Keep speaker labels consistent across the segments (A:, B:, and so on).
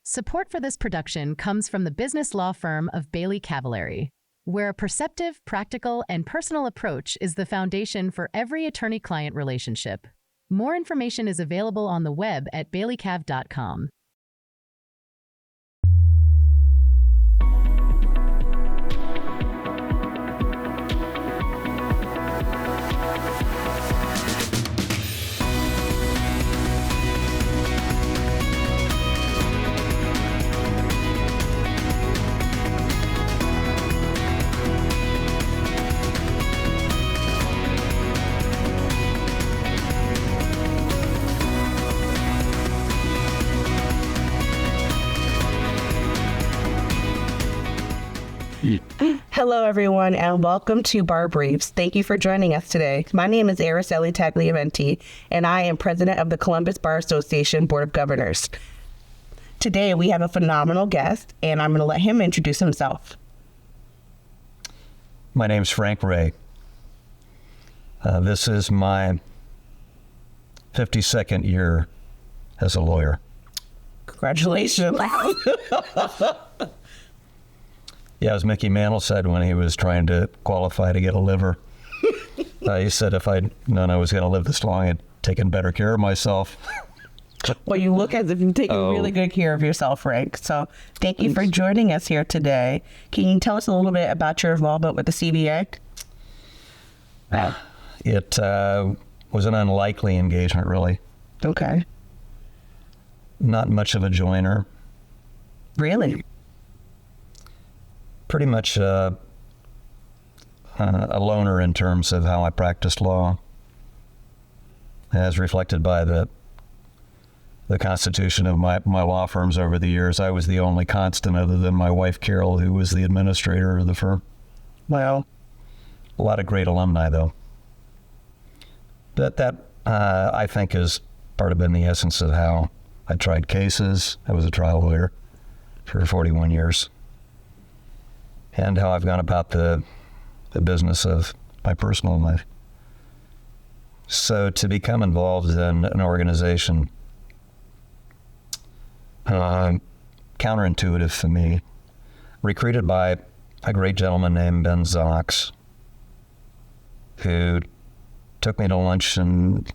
A: Support for this production comes from the business law firm of Bailey Cavallari, where a perceptive, practical, and personal approach is the foundation for every attorney-client relationship. More information is available on the web at baileycav.com.
B: Hello, everyone, and welcome to Bar Briefs. Thank you for joining us today. My name is Aracely Tagliaventi, and I am president of the Columbus Bar Association Board of Governors. Today, we have a phenomenal guest, and I'm going to let him introduce himself.
C: My name's Frank Ray. This is my 52nd year as a lawyer.
B: Congratulations.
C: Yeah, as Mickey Mantle said when he was trying to qualify to get a liver. He said if I'd known I was going to live this long, I'd taken better care of myself.
B: Well, you look as if you've taken really good care of yourself, Frank. So thank you for joining us here today. Can you tell us a little bit about your involvement with the CBA?
C: It was an unlikely engagement, really.
B: Okay.
C: Not much of a joiner.
B: Really?
C: Pretty much a loner in terms of how I practiced law, as reflected by the constitution of my law firms over the years. I was the only constant other than my wife, Carol, who was the administrator of the firm.
B: Well,
C: a lot of great alumni, though. But that, I think, is part of the essence of how I tried cases. I was a trial lawyer for 41 years. And how I've gone about the business of my personal life. So to become involved in an organization, counterintuitive for me, recruited by a great gentleman named Ben Zox, who took me to lunch and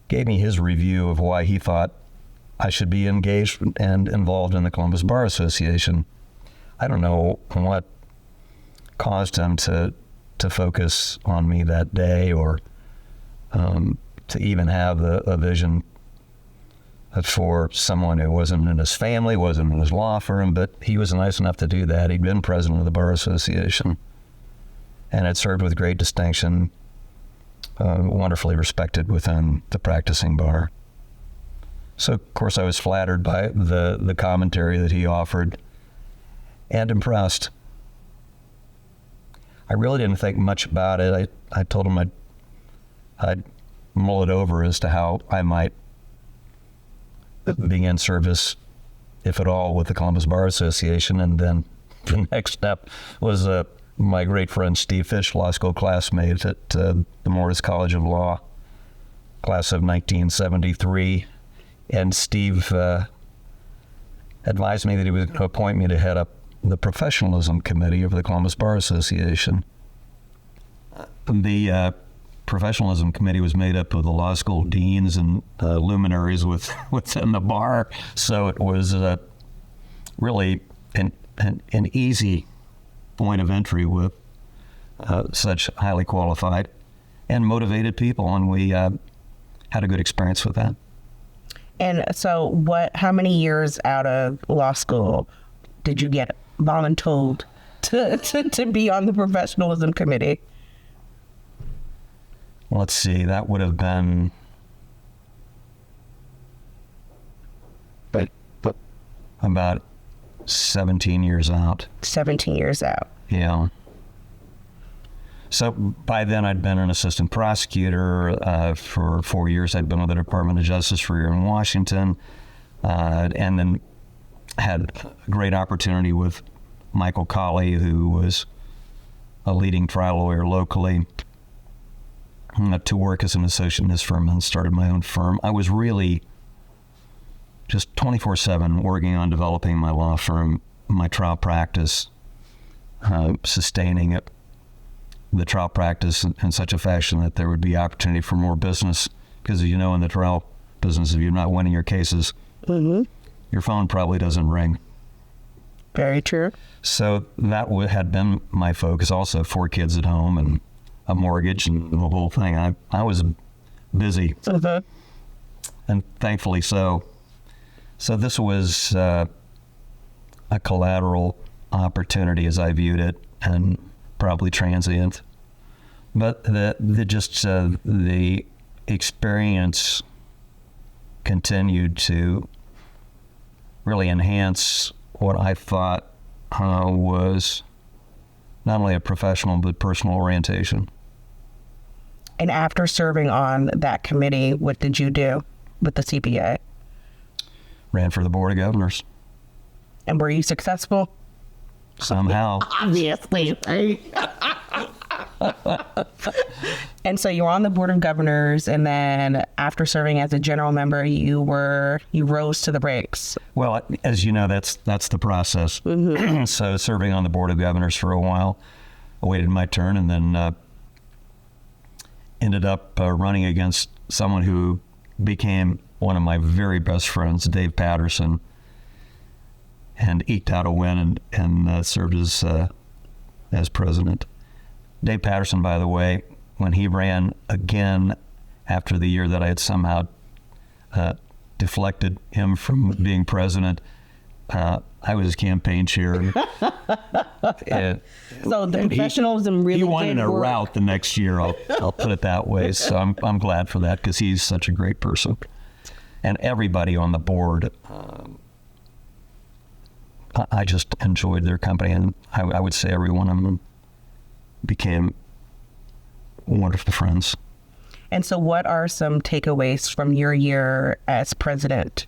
C: gave me his review of why he thought I should be engaged and involved in the Columbus Bar Association. I don't know what caused him to focus on me that day, or to even have a vision for someone who wasn't in his family, wasn't in his law firm, but he was nice enough to do that. He'd been president of the Bar Association and had served with great distinction, wonderfully respected within the practicing bar. So, of course, I was flattered by the commentary that he offered and impressed. I really didn't think much about it. I told him I'd mull it over as to how I might begin service, if at all, with the Columbus Bar Association. And then the next step was my great friend Steve Fish, law school classmate at the Morris College of Law, class of 1973. And Steve advised me that he was going to appoint me to head up the professionalism committee of the Columbus Bar Association. The professionalism committee was made up of the law school deans and luminaries within the bar, so it was really an easy point of entry with such highly qualified and motivated people, and we had a good experience with that.
B: And so how many years out of law school did you get voluntold to be on the professionalism committee?
C: Let's see, that would have been about 17 years out.
B: 17 years out.
C: Yeah. So by then I'd been an assistant prosecutor for 4 years. I'd been with the Department of Justice for a year in Washington, and then had a great opportunity with Michael Colley, who was a leading trial lawyer locally, to work as an associate in his firm and started my own firm. I was really just 24/7 working on developing my law firm, my trial practice, sustaining it, the trial practice in such a fashion that there would be opportunity for more business. Because, you know, in the trial business, if you're not winning your cases, your phone probably doesn't ring.
B: Very true.
C: So that had been my focus. Also, 4 kids at home and a mortgage and the whole thing. I was busy, and thankfully so. So this was a collateral opportunity as I viewed it, and probably transient. But the experience continued to really enhance what I thought was not only a professional but personal orientation.
B: And after serving on that committee, what did you do with the CPA?
C: Ran for the Board of Governors.
B: And were you successful?
C: Somehow.
B: Obviously. And so you were on the Board of Governors, and then after serving as a general member, you rose to the ranks.
C: Well, as you know, that's the process. So serving on the Board of Governors for a while, awaited my turn, and then ended up running against someone who became one of my very best friends, Dave Patterson, and eked out a win and served as president. Dave Patterson, by the way, when he ran again after the year that I had somehow deflected him from being president, I was his campaign chair.
B: So the professionalism really
C: he won in a
B: work.
C: rout the next year. I'll put it that way. So I'm glad for that, because he's such a great person, and everybody on the board. I just enjoyed their company, and I would say every one of them became wonderful friends.
B: And so what are some takeaways from your year as president?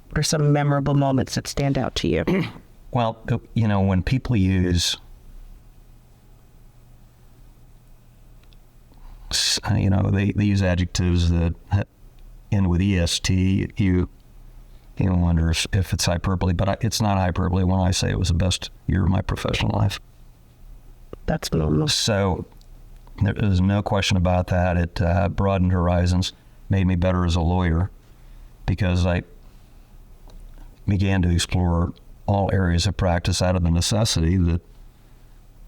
B: What are some memorable moments that stand out to you?
C: Well, you know, when people use, you know, they use adjectives that end with EST, you wonder if it's hyperbole, but it's not hyperbole when I say it was the best year of my professional life.
B: That's phenomenal.
C: So there's no question about that. It broadened horizons, made me better as a lawyer, because I began to explore all areas of practice out of the necessity that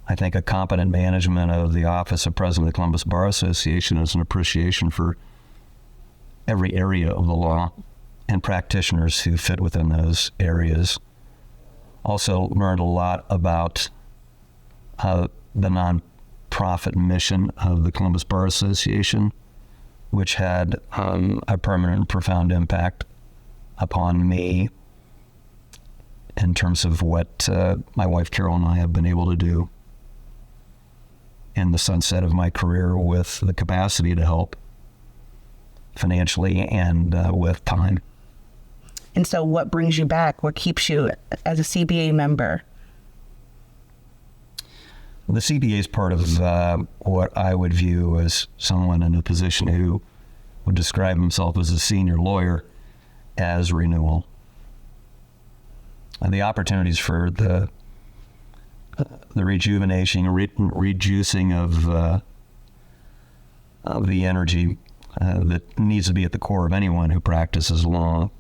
C: I think a competent management of the office of President of the Columbus Bar Association is an appreciation for every area of the law and practitioners who fit within those areas. Also learned a lot about the nonprofit mission of the Columbus Bar Association, which had a permanent and profound impact upon me in terms of what my wife Carol and I have been able to do in the sunset of my career, with the capacity to help financially and with time.
B: And so what brings you back? What keeps you as a CBA member?
C: The CBA is part of what I would view as someone in a position who would describe himself as a senior lawyer as renewal. And the opportunities for the rejuvenation, rejuicing of the energy that needs to be at the core of anyone who practices law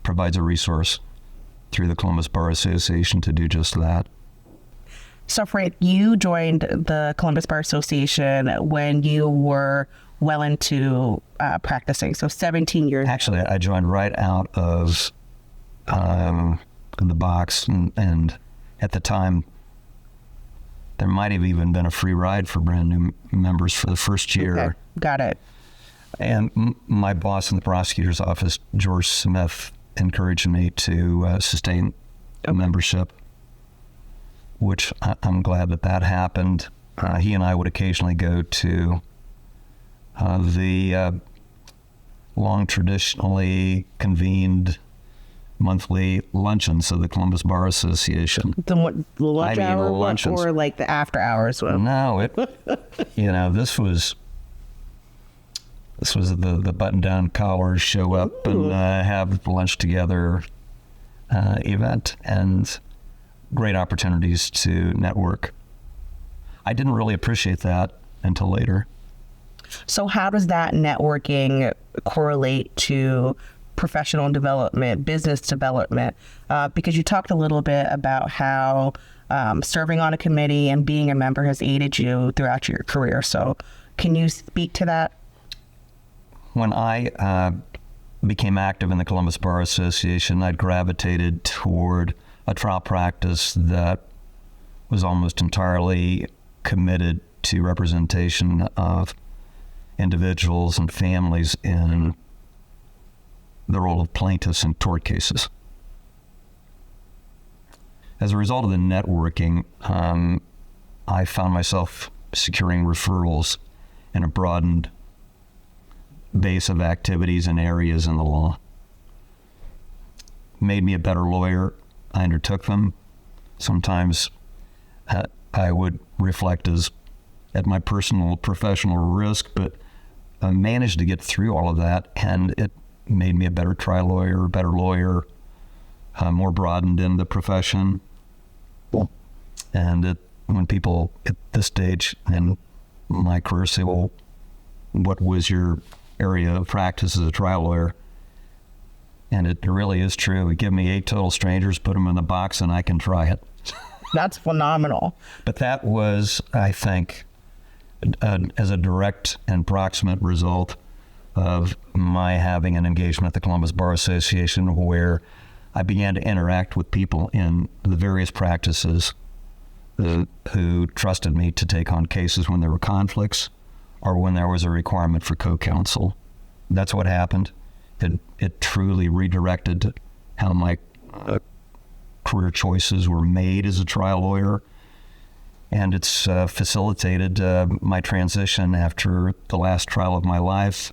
C: provides a resource through the Columbus Bar Association to do just that.
B: So Frank, you joined the Columbus Bar Association when you were well into practicing, so 17 years.
C: Actually, I joined right out of the box, and at the time, there might have even been a free ride for brand new members for the first year.
B: Okay, got it.
C: And my boss in the prosecutor's office, George Smith, encouraged me to sustain a membership, which I'm glad that happened. He and I would occasionally go to the long traditionally convened monthly luncheons of the Columbus Bar Association.
B: The lunch hour
C: luncheons.
B: or like the after hours one?
C: No, this was the button-down collars show up and have lunch together event, and great opportunities to network. I didn't really appreciate that until later.
B: So how does that networking correlate to professional development, business development? Because you talked a little bit about how serving on a committee and being a member has aided you throughout your career. So can you speak to that?
C: When I became active in the Columbus Bar Association, I'd gravitated toward a trial practice that was almost entirely committed to representation of individuals and families in the role of plaintiffs in tort cases. As a result of the networking, I found myself securing referrals in a broadened base of activities and areas in the law. Made me a better lawyer. I undertook them. Sometimes I would reflect as at my personal professional risk, but I managed to get through all of that, and it made me a better trial lawyer, a better lawyer, more broadened in the profession. And when people at this stage in my career say, well, what was your area of practice as a trial lawyer? And it really is true. Give me 8 total strangers, put them in the box, and I can try it.
B: That's phenomenal.
C: But that was, I think, as a direct and proximate result of my having an engagement at the Columbus Bar Association, where I began to interact with people in the various practices who trusted me to take on cases when there were conflicts or when there was a requirement for co-counsel. That's what happened. It truly redirected how my career choices were made as a trial lawyer, and it's facilitated my transition after the last trial of my life,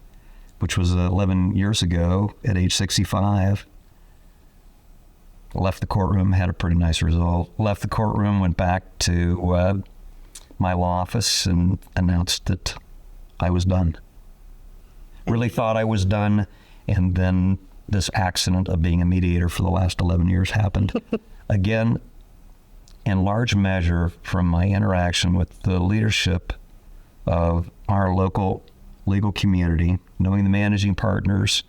C: which was 11 years ago at age 65. Left the courtroom, had a pretty nice result. Left the courtroom, went back to my law office and announced that I was done. Really thought I was done, and then this accident of being a mediator for the last 11 years happened. Again, in large measure from my interaction with the leadership of our local legal community, knowing the managing partners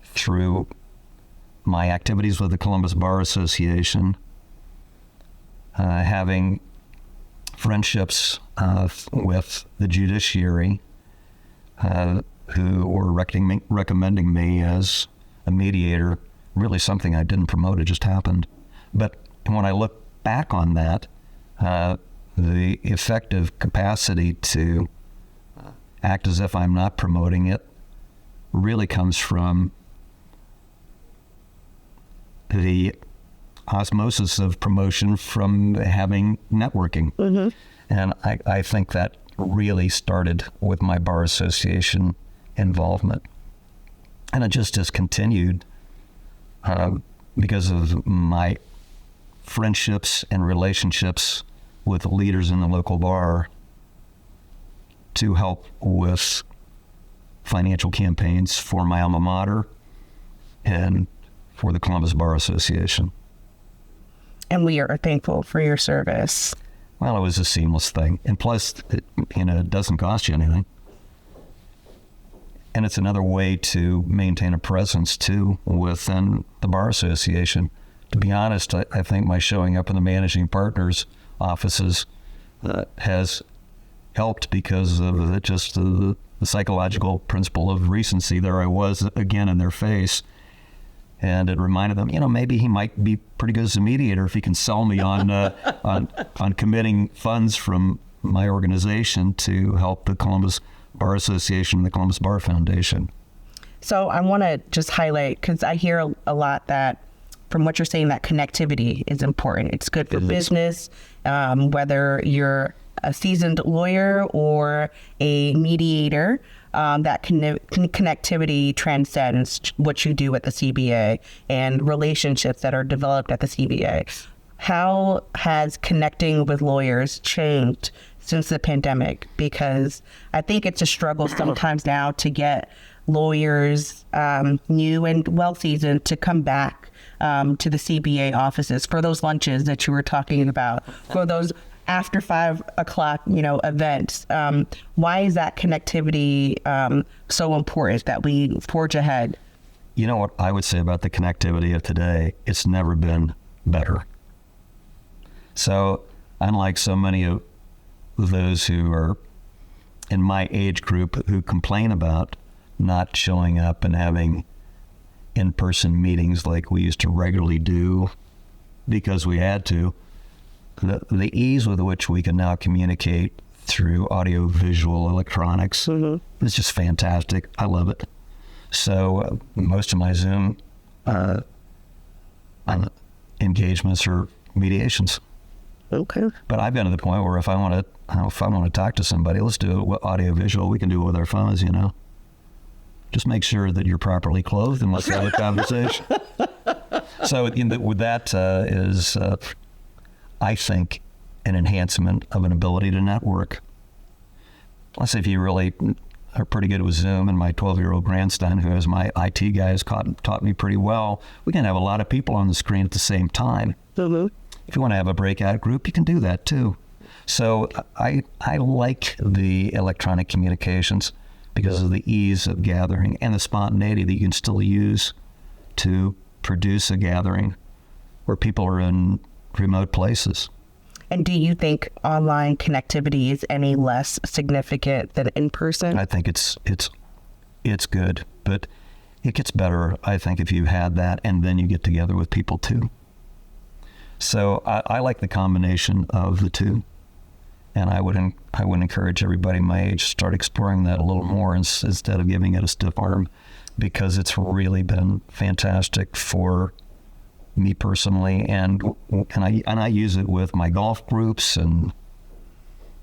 C: through my activities with the Columbus Bar Association, having friendships with the judiciary who were recommending me as a mediator, really something I didn't promote, it just happened. But when I look back on that, the effective capacity to act as if I'm not promoting it really comes from the osmosis of promotion from having networking. Mm-hmm. And I think that really started with my Bar Association involvement. And it just has continued because of my friendships and relationships with leaders in the local bar to help with financial campaigns for my alma mater and for the Columbus Bar Association.
B: And we are thankful for your service.
C: Well, it was a seamless thing. And plus, it doesn't cost you anything. And it's another way to maintain a presence, too, within the Bar Association. To be honest, I think my showing up in the managing partners' offices has helped because of the psychological principle of recency. There I was again in their face. And it reminded them, maybe he might be pretty good as a mediator if he can sell me on committing funds from my organization to help the Columbus Bar Association and the Columbus Bar Foundation.
B: So I want to just highlight, because I hear a lot that from what you're saying, that connectivity is important. It's good for business, whether you're a seasoned lawyer or a mediator, that connectivity transcends what you do at the CBA and relationships that are developed at the CBA. How has connecting with lawyers changed since the pandemic? Because I think it's a struggle sometimes now to get lawyers, new and well-seasoned, to come back to the CBA offices for those lunches that you were talking about, for those after 5 o'clock, events. Why is that connectivity so important that we forge ahead?
C: You know what I would say about the connectivity of today? It's never been better. So unlike so many of those who are in my age group who complain about not showing up and having in-person meetings like we used to regularly do because we had to, the ease with which we can now communicate through audio-visual electronics is just fantastic. I love it. So most of my Zoom engagements are mediations.
B: Okay.
C: But I've been to the point where if I want to talk to somebody, let's do it audio-visual. We can do it with our phones, Just make sure that you're properly clothed and let's have a conversation. So with that is, I think, an enhancement of an ability to network. Let's say if you really are pretty good with Zoom, and my 12-year-old grandson, who is my IT guy, has taught me pretty well, we can have a lot of people on the screen at the same time. If you want to have a breakout group, you can do that too. So I like the electronic communications because of the ease of gathering and the spontaneity that you can still use to produce a gathering where people are in remote places.
B: And do you think online connectivity is any less significant than in person?
C: I think it's good, but it gets better, I think, if you've had that and then you get together with people too. So I like the combination of the two. And I would encourage everybody my age to start exploring that a little more instead of giving it a stiff arm, because it's really been fantastic for me personally, and I use it with my golf groups, and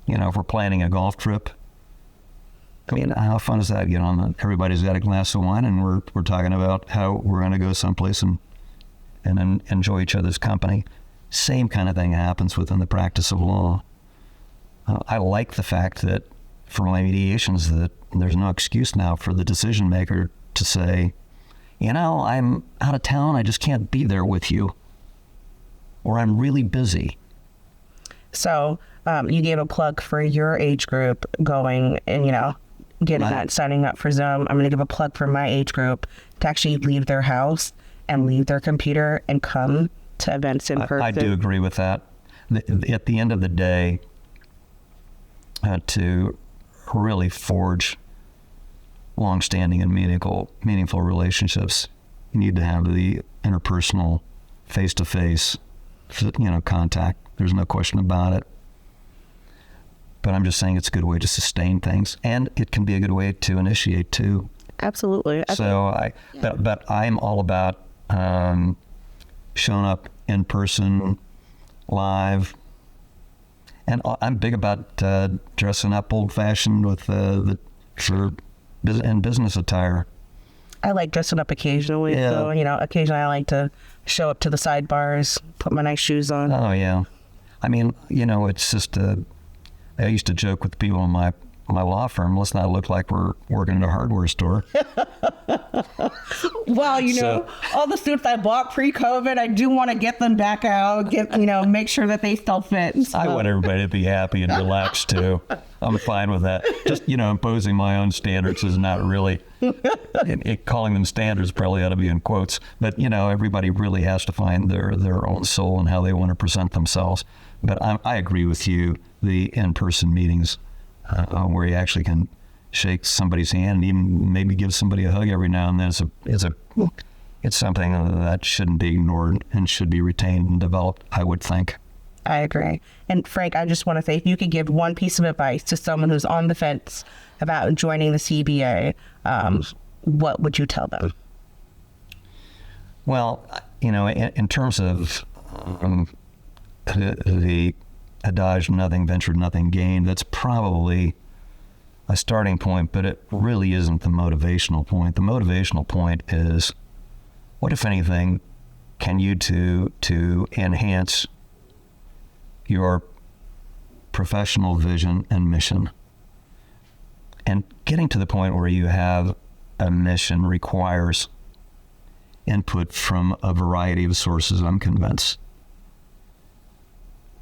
C: if we're planning a golf trip, I mean, how fun is that? Everybody's got a glass of wine, and we're talking about how we're going to go someplace and then enjoy each other's company. Same kind of thing happens within the practice of law. I like the fact that for my mediations that there's no excuse now for the decision maker to say, I'm out of town, I just can't be there with you, or I'm really busy.
B: So you gave a plug for your age group going and, getting that, signing up for Zoom. I'm going to give a plug for my age group to actually leave their house and leave their computer and come to events in person.
C: I do agree with that. At the end of the day, to really forge long-standing and meaningful relationships, you need to have the interpersonal, face-to-face, contact. There's no question about it. But I'm just saying it's a good way to sustain things, and it can be a good way to initiate too.
B: Absolutely.
C: But I'm all about showing up in person, live. And I'm big about dressing up old-fashioned with in business attire.
B: I like dressing up occasionally.
C: Yeah.
B: So, occasionally I like to show up to the sidebars, put my nice shoes on.
C: Oh, yeah. I mean, it's just, I used to joke with people in my law firm, let's not look like we're working in a hardware store.
B: Well, all the suits I bought pre-COVID, I do want to get them back out, make sure that they still fit. So.
C: I want everybody to be happy and relaxed too. I'm fine with that. Just, imposing my own standards is not really, calling them standards probably ought to be in quotes, but, everybody really has to find their own soul and how they want to present themselves. But I agree with you, the in-person meetings, where you actually can shake somebody's hand and even maybe give somebody a hug every now and then it's something that shouldn't be ignored and should be retained and developed, I would think.
B: I agree. And Frank, I just want to say, if you could give one piece of advice to someone who's on the fence about joining the CBA, what would you tell them?
C: Well, in terms of the adage, nothing ventured, nothing gained. That's probably a starting point, but it really isn't the motivational point. The motivational point is, what, if anything, can you do to enhance your professional vision and mission? And getting to the point where you have a mission requires input from a variety of sources, I'm convinced.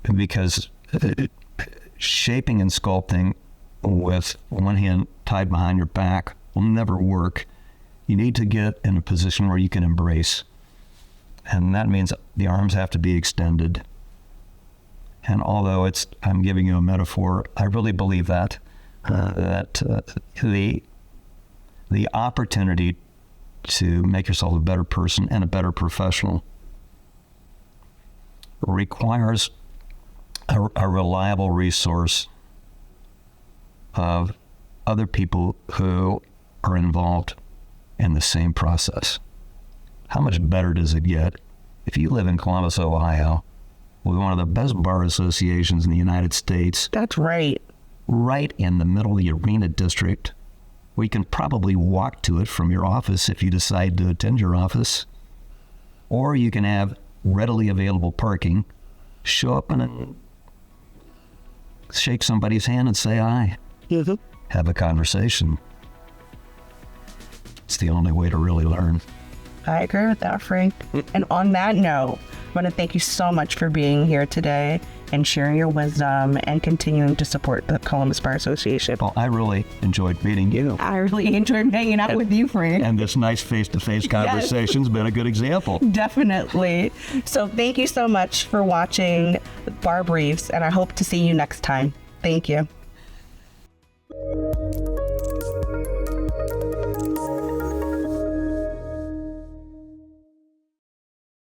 C: Because shaping and sculpting with one hand tied behind your back will never work. You need to get in a position where you can embrace. And that means the arms have to be extended. And although I'm giving you a metaphor, I really believe that the opportunity to make yourself a better person and a better professional requires a reliable resource of other people who are involved in the same process. How much better does it get if you live in Columbus, Ohio, with one of the best bar associations in the United States?
B: That's right.
C: Right in the middle of the Arena District, where you can probably walk to it from your office if you decide to attend your office, or you can have readily available parking, show up and shake somebody's hand and say hi.
B: Mm-hmm.
C: Have a conversation. It's the only way to really learn.
B: I agree with that, Frank. And on that note, I want to thank you so much for being here today and sharing your wisdom and continuing to support the Columbus Bar Association.
C: Well, I really enjoyed meeting you.
B: I really enjoyed hanging out with you, Frank.
C: And this nice face-to-face conversation's been a good example.
B: Definitely. So thank you so much for watching Bar Briefs, and I hope to see you next time. Thank you.